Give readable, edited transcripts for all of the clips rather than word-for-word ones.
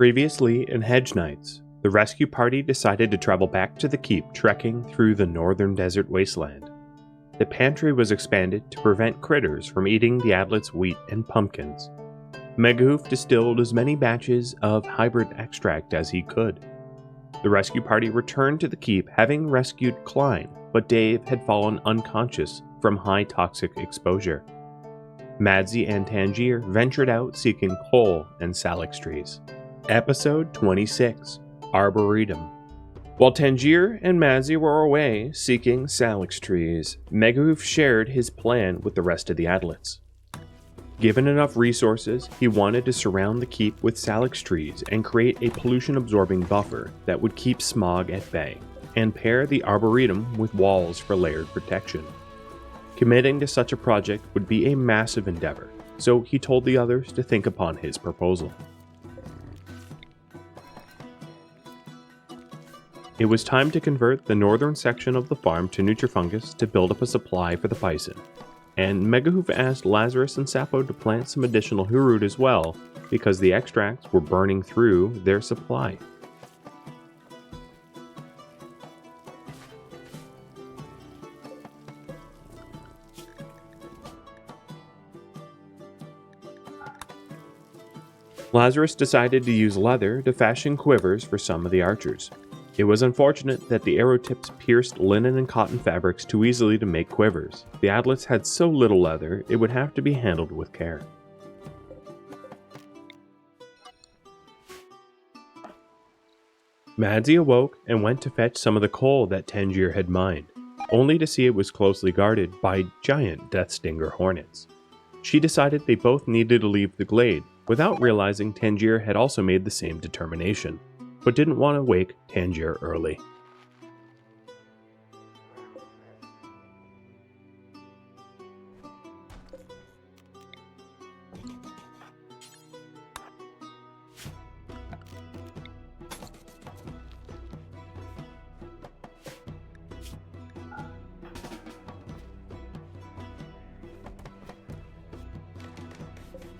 Previously in Hedge Knights, the rescue party decided to travel back to the keep, trekking through the northern desert wasteland. The pantry was expanded to prevent critters from eating the Adlet's wheat and pumpkins. Megahoof distilled as many batches of hybrid extract as he could. The rescue party returned to the keep having rescued Klein, but Dave had fallen unconscious from high toxic exposure. Madsy and Tangier ventured out seeking coal and salix trees. Episode 26, Arboretum. While Tangier and Madsy were away seeking salix trees, Megahoof shared his plan with the rest of the Adlets. Given enough resources, he wanted to surround the keep with salix trees and create a pollution-absorbing buffer that would keep smog at bay, and pair the Arboretum with walls for layered protection. Committing to such a project would be a massive endeavor, so he told the others to think upon his proposal. It was time to convert the northern section of the farm to Nutrifungus to build up a supply for the bison, and Megahoof asked Lazarus and Sappho to plant some additional Hurud as well, because the extracts were burning through their supply. Lazarus decided to use leather to fashion quivers for some of the archers. It was unfortunate that the arrow tips pierced linen and cotton fabrics too easily to make quivers. The Adlets had so little leather, it would have to be handled with care. Madsy awoke and went to fetch some of the coal that Tangier had mined, only to see it was closely guarded by giant Death Stinger hornets. She decided they both needed to leave the glade, without realizing Tangier had also made the same determination, but didn't want to wake Tangier early.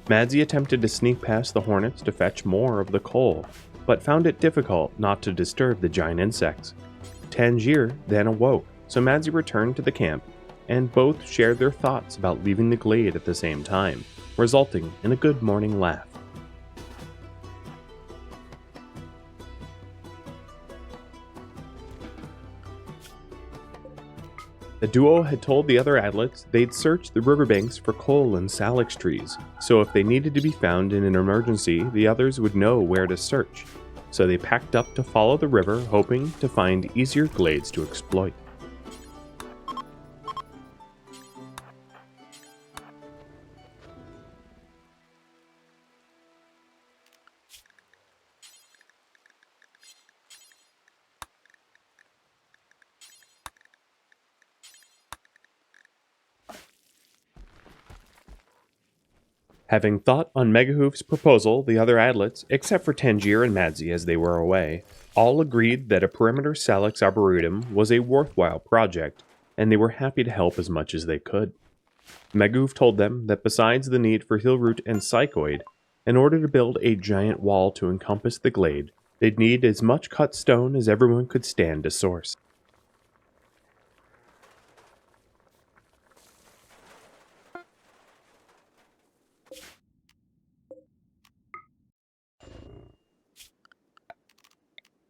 Madsy attempted to sneak past the hornets to fetch more of the coal, but found it difficult not to disturb the giant insects. Tangier then awoke, so Madsy returned to the camp, and both shared their thoughts about leaving the glade at the same time, resulting in a good morning laugh. The duo had told the other Adlets they'd search the riverbanks for coal and salix trees, so if they needed to be found in an emergency, the others would know where to search. So they packed up to follow the river, hoping to find easier glades to exploit. Having thought on Megahoof's proposal, the other Adlets, except for Tangier and Madsy as they were away, all agreed that a perimeter salix arboretum was a worthwhile project, and they were happy to help as much as they could. Megahoof told them that besides the need for hillroot and psychoid, in order to build a giant wall to encompass the glade, they'd need as much cut stone as everyone could stand to source.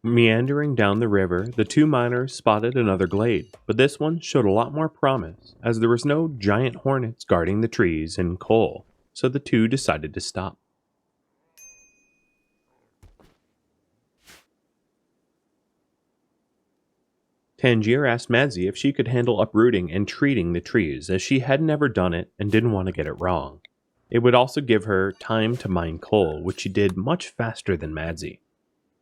Meandering down the river, the two miners spotted another glade, but this one showed a lot more promise, as there was no giant hornets guarding the trees and coal, so the two decided to stop. Tangier asked Madsy if she could handle uprooting and treating the trees, as she had never done it and didn't want to get it wrong. It would also give her time to mine coal, which she did much faster than Madsy.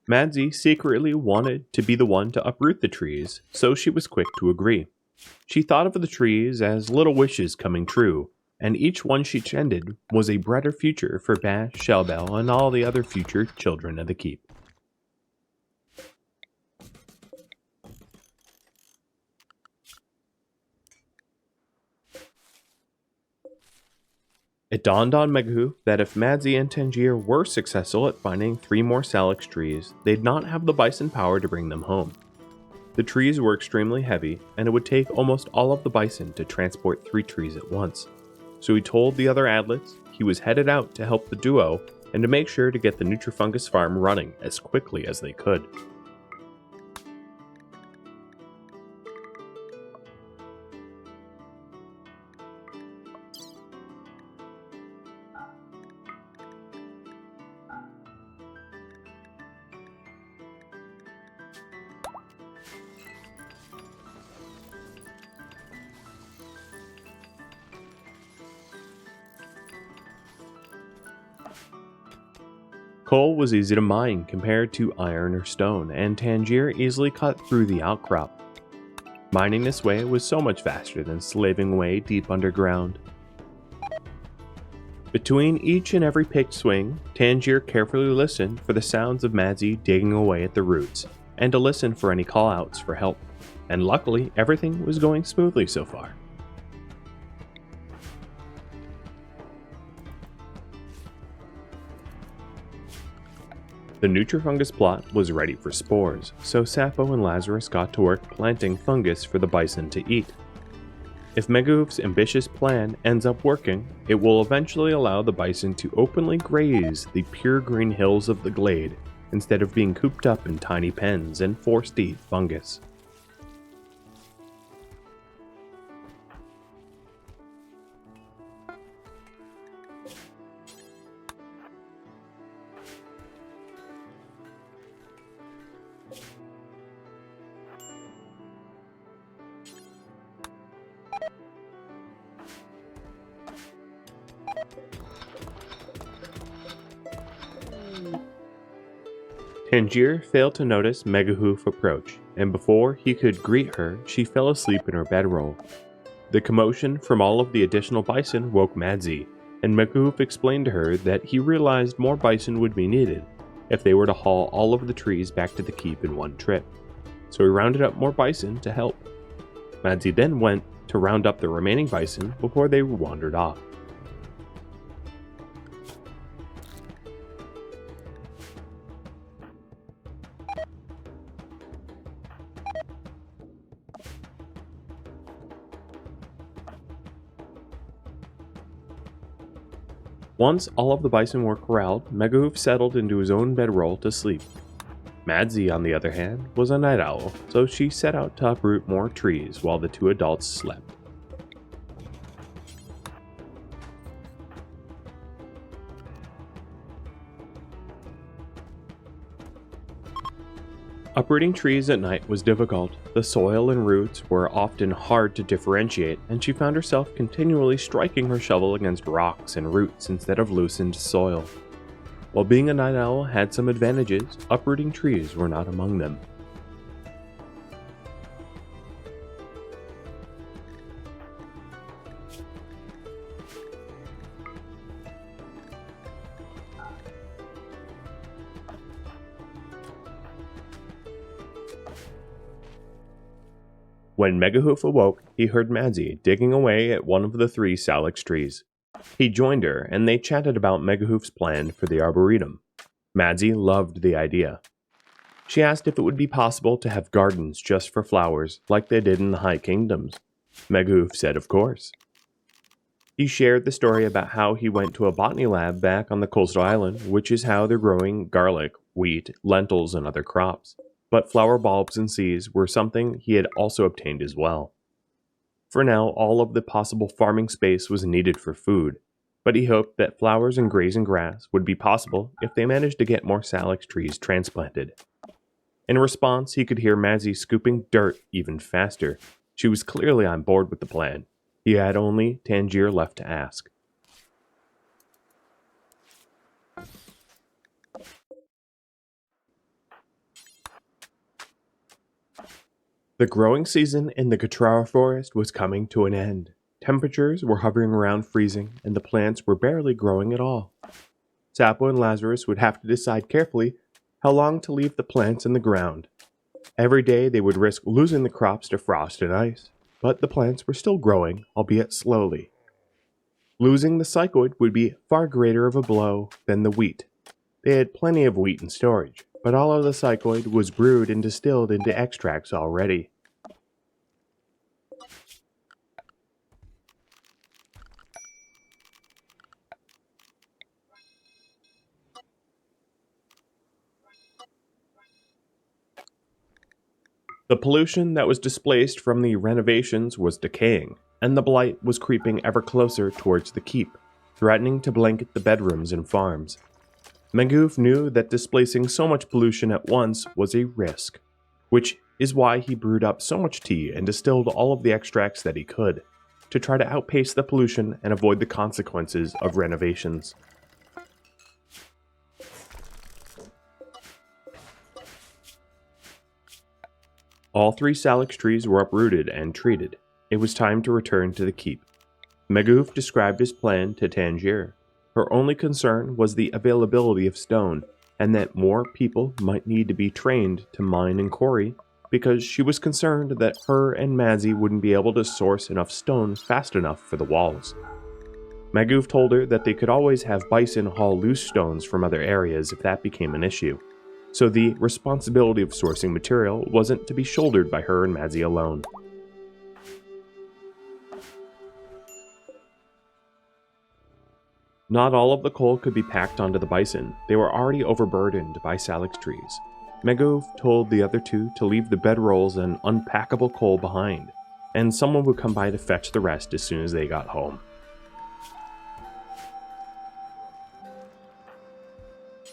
Madsy secretly wanted to be the one to uproot the trees, so she was quick to agree. She thought of the trees as little wishes coming true, and each one she tended was a brighter future for Bash, Shellbell, and all the other future children of the keep. It dawned on Megahoof that if Madzi and Tangier were successful at finding 3 more Salix trees, they'd not have the bison power to bring them home. The trees were extremely heavy, and it would take almost all of the bison to transport 3 trees at once. So he told the other adlets he was headed out to help the duo and to make sure to get the Nutrifungus farm running as quickly as they could. Coal was easy to mine compared to iron or stone, and Tangier easily cut through the outcrop. Mining this way was so much faster than slaving away deep underground. Between each and every picked swing, Tangier carefully listened for the sounds of Madzi digging away at the roots, and to listen for any call-outs for help. And luckily, everything was going smoothly so far. The Nutrifungus plot was ready for spores, so Sappho and Lazarus got to work planting fungus for the bison to eat. If Megahoof's ambitious plan ends up working, it will eventually allow the bison to openly graze the pure green hills of the glade instead of being cooped up in tiny pens and forced to eat fungus. Tangier failed to notice Megahoof approach, and before he could greet her, she fell asleep in her bedroll. The commotion from all of the additional bison woke Madzi, and Megahoof explained to her that he realized more bison would be needed if they were to haul all of the trees back to the keep in one trip. So he rounded up more bison to help. Madzi then went to round up the remaining bison before they wandered off. Once all of the bison were corralled, Megahoof settled into his own bedroll to sleep. Madzi, on the other hand, was a night owl, so she set out to uproot more trees while the 2 adults slept. Uprooting trees at night was difficult. The soil and roots were often hard to differentiate, and she found herself continually striking her shovel against rocks and roots instead of loosened soil. While being a night owl had some advantages, uprooting trees were not among them. When Megahoof awoke, he heard Madzi digging away at one of the 3 Salix trees. He joined her, and they chatted about Megahoof's plan for the Arboretum. Madzi loved the idea. She asked if it would be possible to have gardens just for flowers, like they did in the High Kingdoms. Megahoof said of course. He shared the story about how he went to a botany lab back on the coastal island, which is how they're growing garlic, wheat, lentils, and other crops. But flower bulbs and seeds were something he had also obtained as well. For now, all of the possible farming space was needed for food, but he hoped that flowers and grazing grass would be possible if they managed to get more Salix trees transplanted. In response, he could hear Madzi scooping dirt even faster. She was clearly on board with the plan. He had only Tangier left to ask. The growing season in the Katrara forest was coming to an end. Temperatures were hovering around freezing, and the plants were barely growing at all. Sappho and Lazarus would have to decide carefully how long to leave the plants in the ground. Every day they would risk losing the crops to frost and ice, but the plants were still growing, albeit slowly. Losing the cycoid would be far greater of a blow than the wheat. They had plenty of wheat in storage, but all of the cycoid was brewed and distilled into extracts already. The pollution that was displaced from the renovations was decaying, and the blight was creeping ever closer towards the keep, threatening to blanket the bedrooms and farms. Magoof knew that displacing so much pollution at once was a risk, which is why he brewed up so much tea and distilled all of the extracts that he could, to try to outpace the pollution and avoid the consequences of renovations. All 3 salix trees were uprooted and treated. It was time to return to the keep. Magoof described his plan to Tangier. Her only concern was the availability of stone, and that more people might need to be trained to mine and quarry, because she was concerned that her and Mazzy wouldn't be able to source enough stone fast enough for the walls. Magoof told her that they could always have Bison haul loose stones from other areas if that became an issue, so the responsibility of sourcing material wasn't to be shouldered by her and Mazzy alone. Not all of the coal could be packed onto the Bison. They were already overburdened by salix trees. Magoof told the other 2 to leave the bedrolls and unpackable coal behind, and someone would come by to fetch the rest as soon as they got home.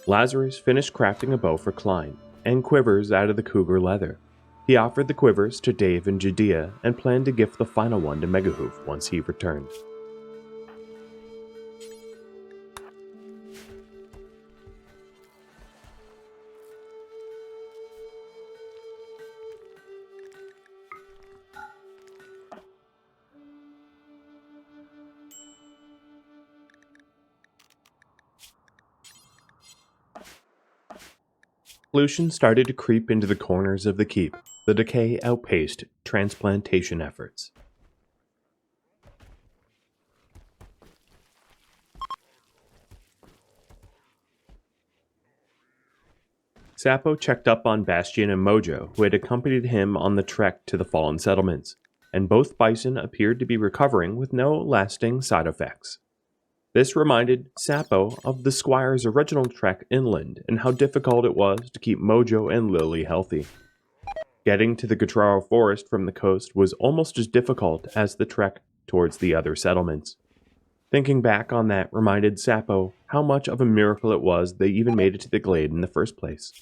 Lazarus finished crafting a bow for Klein, and quivers out of the cougar leather. He offered the quivers to Dave and Judea and planned to gift the final one to Megahoof once he returned. Pollution started to creep into the corners of the keep. The decay outpaced transplantation efforts. Sapo checked up on Bastian and Mojo, who had accompanied him on the trek to the fallen settlements, and both Bison appeared to be recovering with no lasting side effects. This reminded Sapo of the squire's original trek inland and how difficult it was to keep Mojo and Lily healthy. Getting to the Gatraro forest from the coast was almost as difficult as the trek towards the other settlements. Thinking back on that reminded Sapo how much of a miracle it was they even made it to the glade in the first place.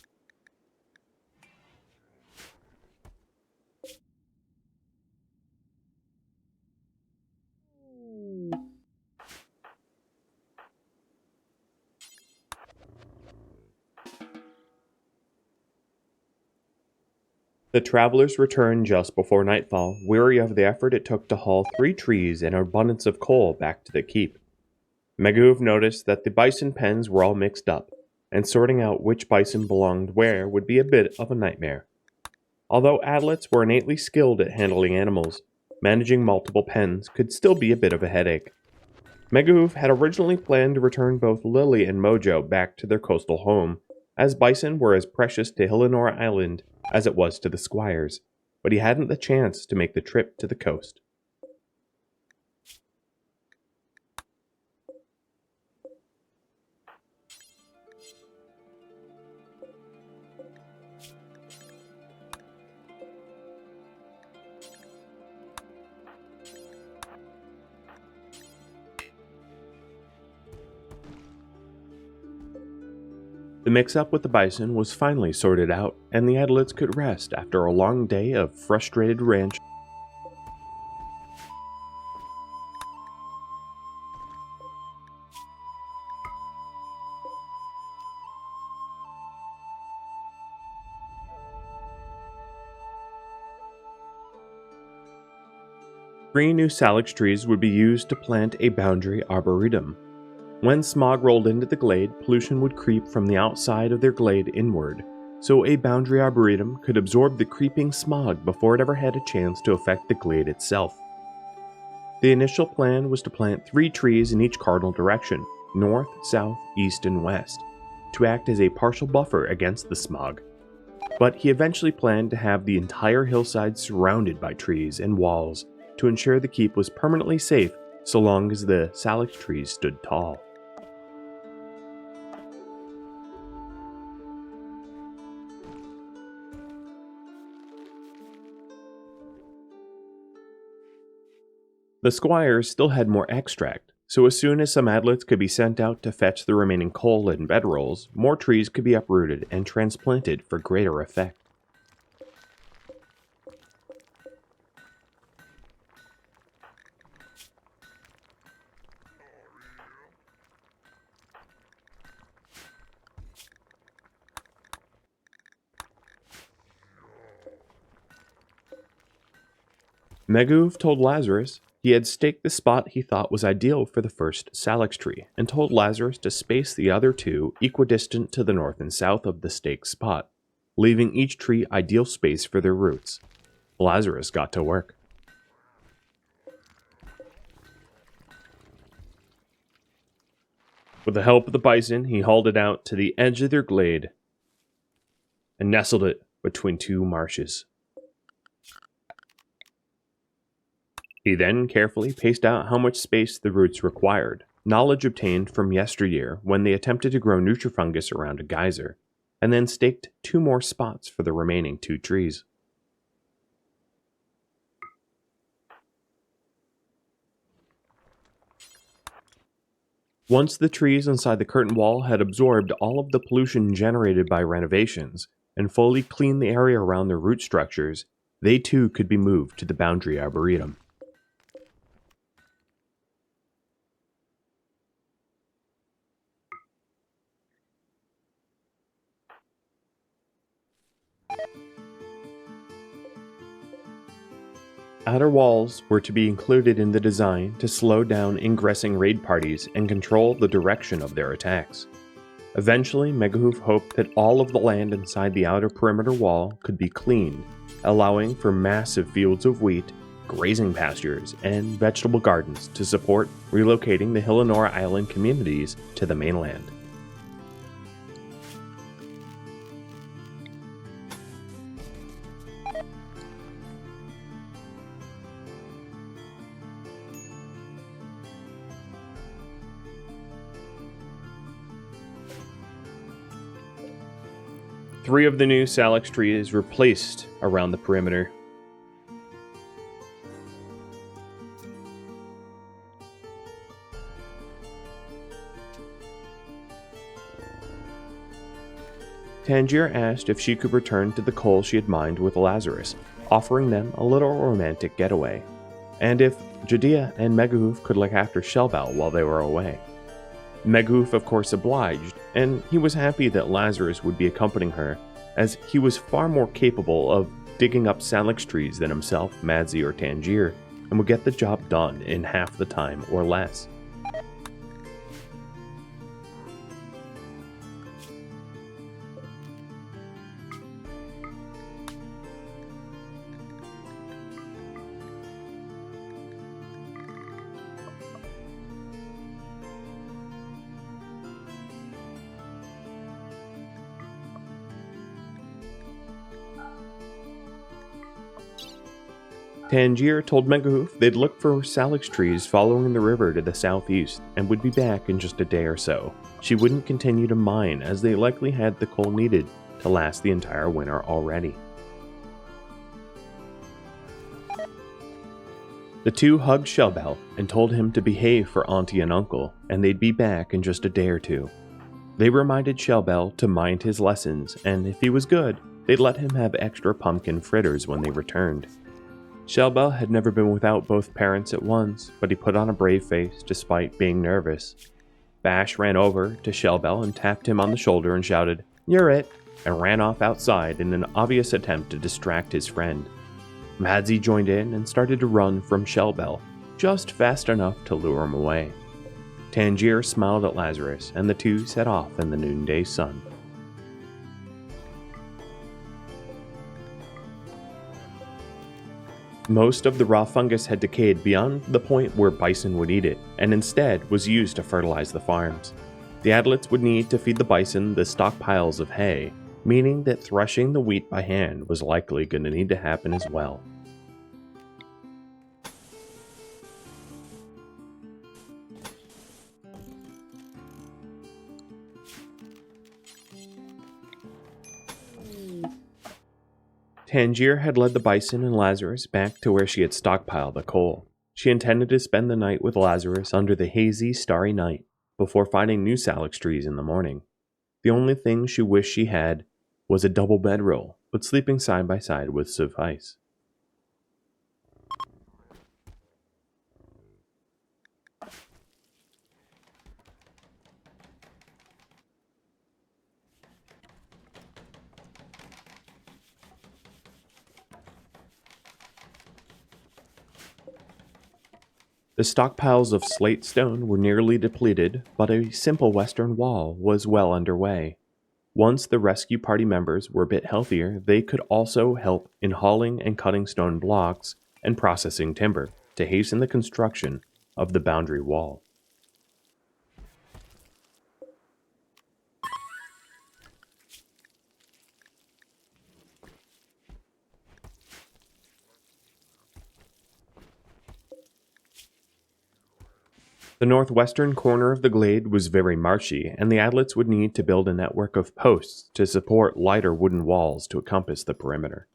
The travelers returned just before nightfall, weary of the effort it took to haul 3 trees and an abundance of coal back to the keep. Magoof noticed that the bison pens were all mixed up, and sorting out which bison belonged where would be a bit of a nightmare. Although adlets were innately skilled at handling animals, managing multiple pens could still be a bit of a headache. Magoof had originally planned to return both Lily and Mojo back to their coastal home, as bison were as precious to Hillinor Island as it was to the squires, but he hadn't the chance to make the trip to the coast. The mix-up with the bison was finally sorted out, and the adlets could rest after a long day of frustrated ranch. Three new salix trees would be used to plant a boundary arboretum. When smog rolled into the glade, pollution would creep from the outside of their glade inward, so a boundary arboretum could absorb the creeping smog before it ever had a chance to affect the glade itself. The initial plan was to plant 3 trees in each cardinal direction, north, south, east, and west, to act as a partial buffer against the smog. But he eventually planned to have the entire hillside surrounded by trees and walls to ensure the keep was permanently safe so long as the salix trees stood tall. The squires still had more extract, so as soon as some adlets could be sent out to fetch the remaining coal and bedrolls, more trees could be uprooted and transplanted for greater effect. Meguv told Lazarus he had staked the spot he thought was ideal for the first salix tree, and told Lazarus to space the other 2 equidistant to the north and south of the staked spot, leaving each tree ideal space for their roots. Lazarus got to work. With the help of the bison, he hauled it out to the edge of their glade and nestled it between 2 marshes. He then carefully paced out how much space the roots required, knowledge obtained from yesteryear when they attempted to grow nutrifungus around a geyser, and then staked 2 more spots for the remaining 2 trees. Once the trees inside the curtain wall had absorbed all of the pollution generated by renovations and fully cleaned the area around their root structures, they too could be moved to the boundary arboretum. Outer walls were to be included in the design to slow down ingressing raid parties and control the direction of their attacks. Eventually, Meguhoof hoped that all of the land inside the outer perimeter wall could be cleaned, allowing for massive fields of wheat, grazing pastures, and vegetable gardens to support relocating the Hillinora Island communities to the mainland. Three of the new salix trees were placed around the perimeter. Tangier asked if she could return to the coal she had mined with Lazarus, offering them a little romantic getaway, and if Judea and Meguhoof could look after Shellbell while they were away. Meguhoof of course obliged, and he was happy that Lazarus would be accompanying her, as he was far more capable of digging up salix trees than himself, Madzi, or Tangier, and would get the job done in half the time or less. Tangier told Meguhoof they'd look for salix trees following the river to the southeast and would be back in just a day or so. She wouldn't continue to mine as they likely had the coal needed to last the entire winter already. The two hugged Shellbell and told him to behave for Auntie and Uncle, and they'd be back in just a day or 2. They reminded Shellbell to mind his lessons, and if he was good, they'd let him have extra pumpkin fritters when they returned. Shellbell had never been without both parents at once, but he put on a brave face despite being nervous. Bash ran over to Shellbell and tapped him on the shoulder and shouted, "You're it," and ran off outside in an obvious attempt to distract his friend. Madzi joined in and started to run from Shellbell, just fast enough to lure him away. Tangier smiled at Lazarus, and the two set off in the noonday sun. Most of the raw fungus had decayed beyond the point where bison would eat it, and instead was used to fertilize the farms. The adlets would need to feed the bison the stockpiles of hay, meaning that threshing the wheat by hand was likely going to need to happen as well. Tangier had led the bison and Lazarus back to where she had stockpiled the coal. She intended to spend the night with Lazarus under the hazy, starry night, before finding new salix trees in the morning. The only thing she wished she had was a double bedroll, but sleeping side by side would suffice. The stockpiles of slate stone were nearly depleted, but a simple western wall was well underway. Once the rescue party members were a bit healthier, they could also help in hauling and cutting stone blocks and processing timber to hasten the construction of the boundary wall. The northwestern corner of the glade was very marshy, and the adlets would need to build a network of posts to support lighter wooden walls to encompass the perimeter.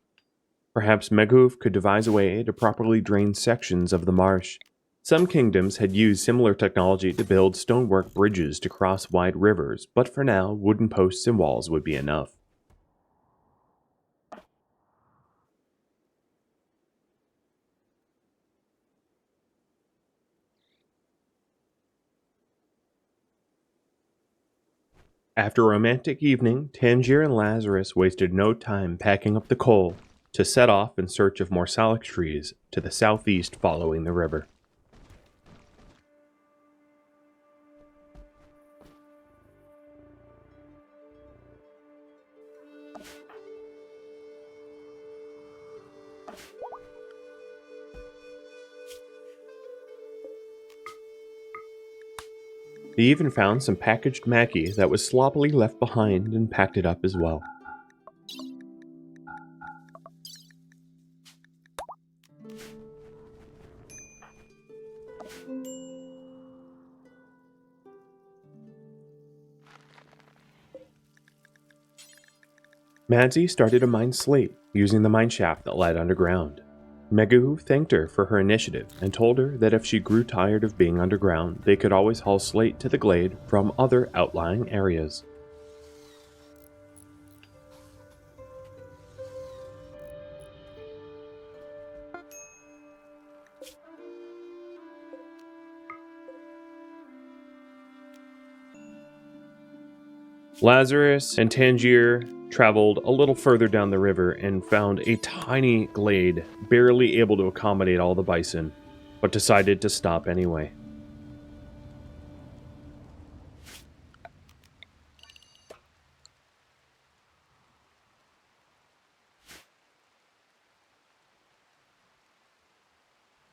Perhaps Meghuv could devise a way to properly drain sections of the marsh. Some kingdoms had used similar technology to build stonework bridges to cross wide rivers, but for now, wooden posts and walls would be enough. After a romantic evening, Tangier and Lazarus wasted no time packing up the coal to set off in search of more salix trees to the southeast following the river. They even found some packaged Mackie that was sloppily left behind and packed it up as well. Madzi started to mine slate using the mine shaft that led underground. Meghu thanked her for her initiative and told her that if she grew tired of being underground, they could always haul slate to the glade from other outlying areas. Lazarus and Tangier traveled a little further down the river and found a tiny glade, barely able to accommodate all the bison, but decided to stop anyway.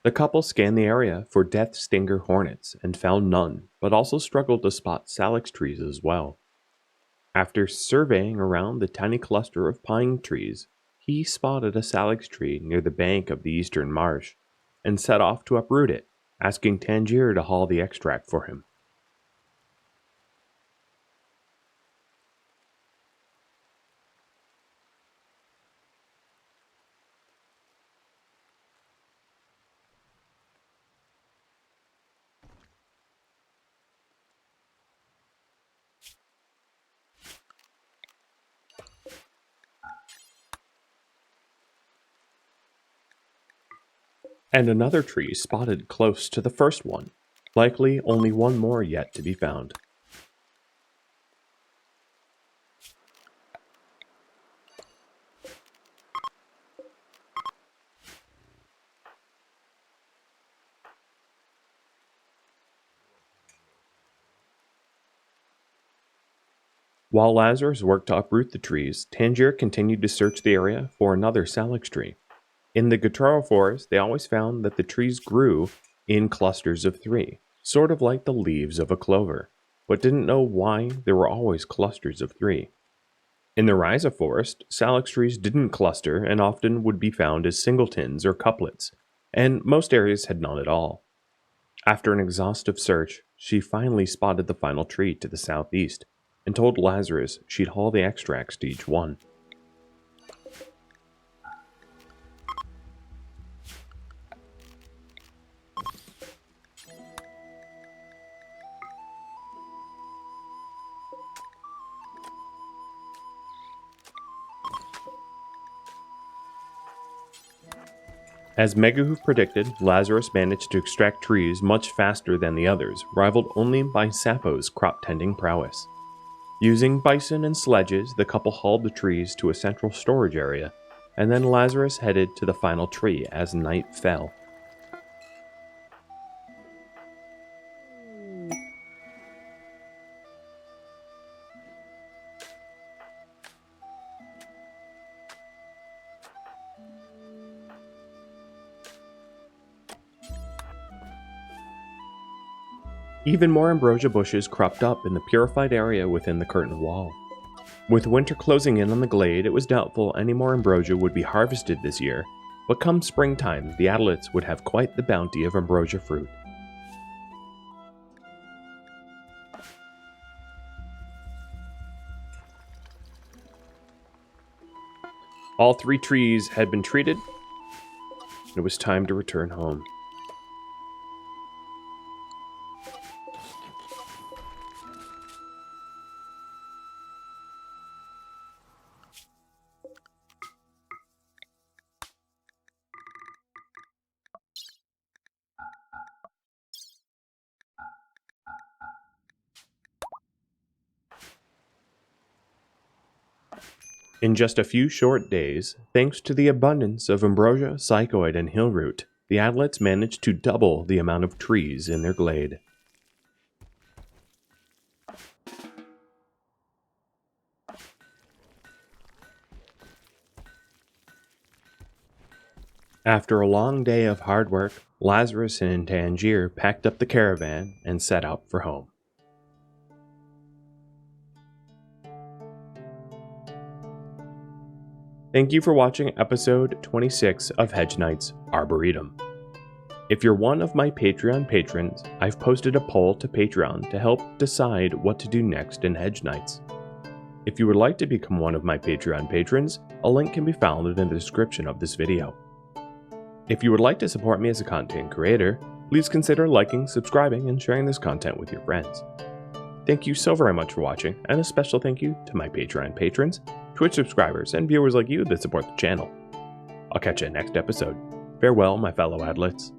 The couple scanned the area for death stinger hornets and found none, but also struggled to spot salix trees as well. After surveying around the tiny cluster of pine trees, he spotted a salix tree near the bank of the eastern marsh and set off to uproot it, asking Tangier to haul the extract for him. And another tree spotted close to the first one, likely only one more yet to be found. While Lazarus worked to uproot the trees, Tangier continued to search the area for another salix tree. In the Guitarro forest, they always found that the trees grew in clusters of 3, sort of like the leaves of a clover, but didn't know why there were always clusters of 3. In the Rhiza forest, salix trees didn't cluster and often would be found as singletons or couplets, and most areas had none at all. After an exhaustive search, she finally spotted the final tree to the southeast, and told Lazarus she'd haul the extracts to each one. As Megahoof predicted, Lazarus managed to extract trees much faster than the others, rivaled only by Sappho's crop-tending prowess. Using bison and sledges, the couple hauled the trees to a central storage area, and then Lazarus headed to the final tree as night fell. Even more ambrosia bushes cropped up in the purified area within the curtain wall. With winter closing in on the glade, it was doubtful any more ambrosia would be harvested this year, but come springtime, the Adlets would have quite the bounty of ambrosia fruit. All 3 trees had been treated, and it was time to return home. In just a few short days, thanks to the abundance of ambrosia, psychoid, and hillroot, the Adlets managed to double the amount of trees in their glade. After a long day of hard work, Lazarus and Tangier packed up the caravan and set out for home. Thank you for watching episode 26 of Hedge Knights Arboretum. If you're one of my Patreon patrons, I've posted a poll to Patreon to help decide what to do next in Hedge Knights. If you would like to become one of my Patreon patrons, a link can be found in the description of this video. If you would like to support me as a content creator, please consider liking, subscribing, and sharing this content with your friends. Thank you so very much for watching, and a special thank you to my Patreon patrons, Twitch subscribers, and viewers like you that support the channel. I'll catch you in the next episode. Farewell, my fellow Adlets.